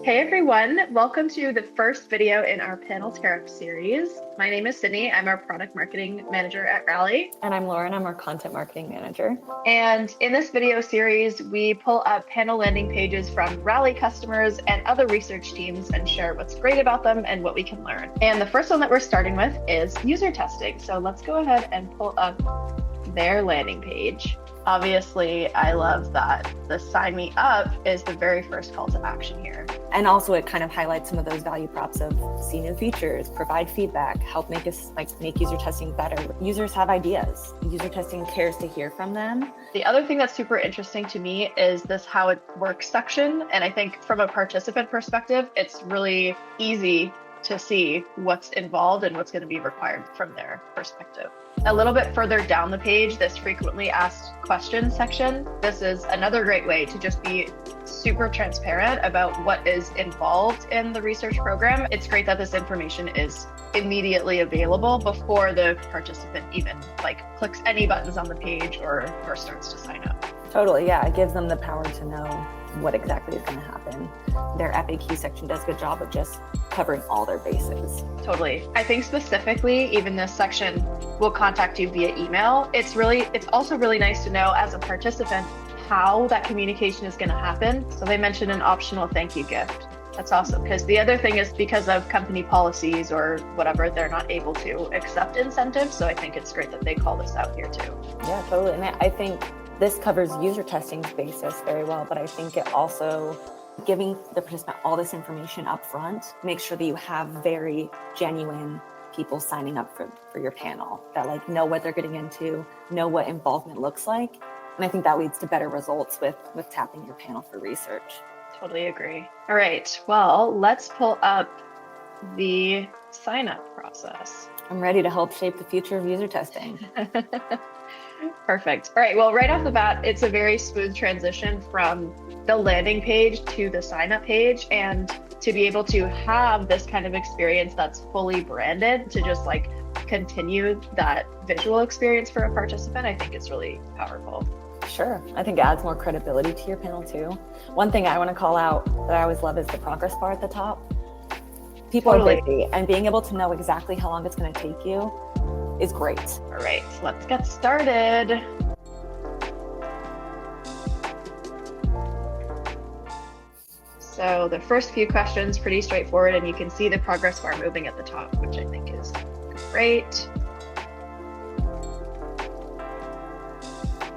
Hey everyone, welcome to the first video in our panel tariff series. My name is Sydney. I'm our product marketing manager at Rally. And I'm Lauren. I'm our content marketing manager. And in this video series, we pull up panel landing pages from Rally customers and other research teams and share what's great about them and what we can learn. And the first one that we're starting with is user testing. So let's go ahead and pull up their landing page. Obviously, I love that the sign me up is the very first call to action here. And also it kind of highlights some of those value props of see new features, provide feedback, help make user testing better. Users have ideas. User testing cares to hear from them. The other thing that's super interesting to me is this how it works section. And I think from a participant perspective, it's really easy to see what's involved and what's going to be required from their perspective. A little bit further down the page, this frequently asked questions section. This is another great way to just be super transparent about what is involved in the research program. It's great that this information is immediately available before the participant even clicks any buttons on the page or starts to sign up. Totally, yeah. It gives them the power to know what exactly is going to happen. Their FAQ section does a good job of just covering all their bases. Totally. I think specifically, even this section will contact you via email. It's also really nice to know as a participant how that communication is going to happen. So they mentioned an optional thank you gift. That's awesome, because the other thing is because of company policies or whatever, they're not able to accept incentives. So I think it's great that they call this out here too. Yeah, totally. And I think this covers user testing's basis very well, but I think it also giving the participant all this information up front, make sure that you have very genuine people signing up for your panel that know what they're getting into, know what involvement looks like. And I think that leads to better results with tapping your panel for research. Totally agree. All right, well, let's pull up the sign-up process. I'm ready to help shape the future of user testing. Perfect. All right, well, right off the bat, it's a very smooth transition from the landing page to the sign-up page, and to be able to have this kind of experience that's fully branded to just continue that visual experience for a participant, I think is really powerful. Sure. I think it adds more credibility to your panel too. One thing I want to call out that I always love is the progress bar at the top. People are busy, and being able to know exactly how long it's going to take you is great. All right, let's get started. So the first few questions, pretty straightforward, and you can see the progress bar moving at the top, which I think is great.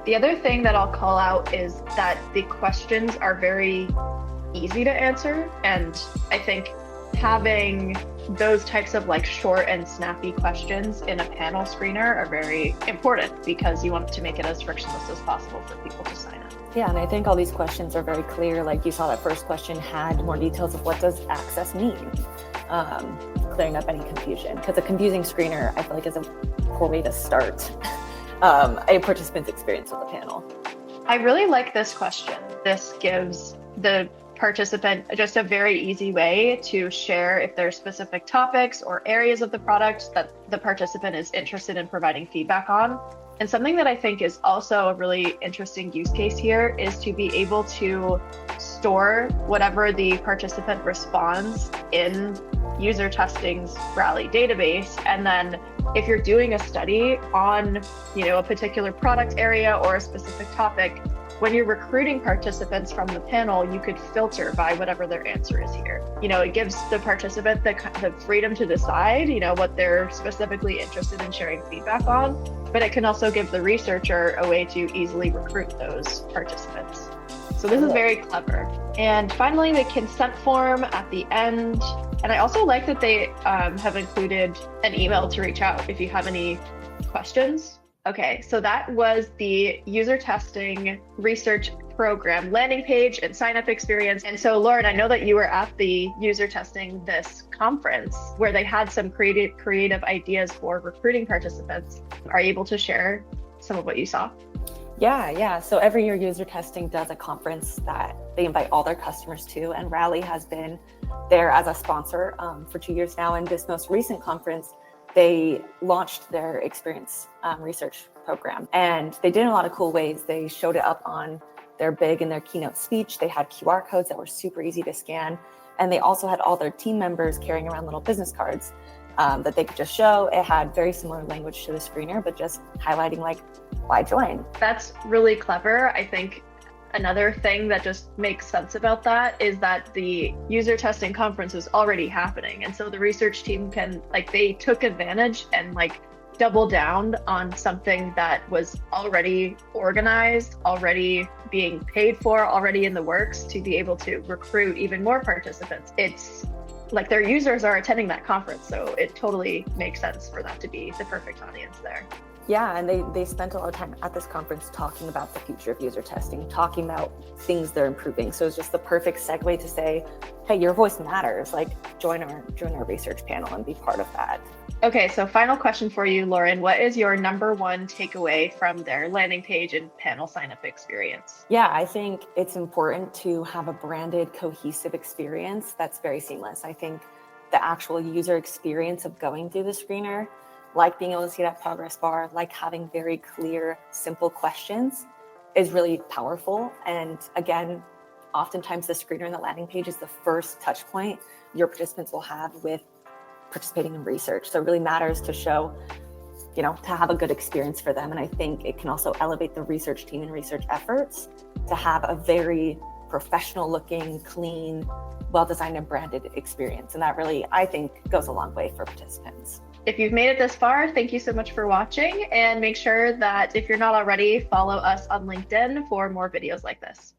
The other thing that I'll call out is that the questions are very easy to answer. And I think having those types of short and snappy questions in a panel screener are very important because you want to make it as frictionless as possible for people to sign up. Yeah, and I think all these questions are very clear. Like you saw that first question had more details of what does access mean, clearing up any confusion. Because a confusing screener, I feel is a poor way to start a participant's experience with the panel. I really like this question. This gives the participant just a very easy way to share if there are specific topics or areas of the product that the participant is interested in providing feedback on. And something that I think is also a really interesting use case here is to be able to store whatever the participant responds in UserTesting's Rally database. And then if you're doing a study on, a particular product area or a specific topic, when you're recruiting participants from the panel, you could filter by whatever their answer is here. It gives the participant the freedom to decide, what they're specifically interested in sharing feedback on, but it can also give the researcher a way to easily recruit those participants. So this is very clever. And finally, the consent form at the end. And I also like that they have included an email to reach out if you have any questions. Okay, so that was the user testing research program landing page and sign up experience. And so Lauren, I know that you were at the user testing this conference where they had some creative ideas for recruiting participants. Are you able to share some of what you saw? Yeah. So every year user testing does a conference that they invite all their customers to, and Rally has been there as a sponsor for 2 years now. And this most recent conference, they launched their experience research program, and they did it in a lot of cool ways. They showed it up on They're big in their keynote speech. They had QR codes that were super easy to scan. And they also had all their team members carrying around little business cards that they could just show. It had very similar language to the screener, but just highlighting like, why join? That's really clever. I think another thing that just makes sense about that is that the user testing conference is already happening. And so the research team can, like, they took advantage and like double down on something that was already organized, already being paid for, already in the works to be able to recruit even more participants. It's like their users are attending that conference, so it totally makes sense for that to be the perfect audience there. Yeah, and they spent a lot of time at this conference talking about the future of user testing, talking about things they're improving. So it's just the perfect segue to say, hey, your voice matters. Like join our research panel and be part of that. Okay, so final question for you, Lauren. What is your number one takeaway from their landing page and panel sign-up experience? Yeah, I think it's important to have a branded, cohesive experience that's very seamless. I think the actual user experience of going through the screener, like being able to see that progress bar, like having very clear, simple questions is really powerful. And again, oftentimes the screener and the landing page is the first touch point your participants will have with participating in research. So it really matters to show, to have a good experience for them. And I think it can also elevate the research team and research efforts to have a very professional looking, clean, well-designed and branded experience. And that really, I think, goes a long way for participants. If you've made it this far, thank you so much for watching, and make sure that if you're not already, follow us on LinkedIn for more videos like this.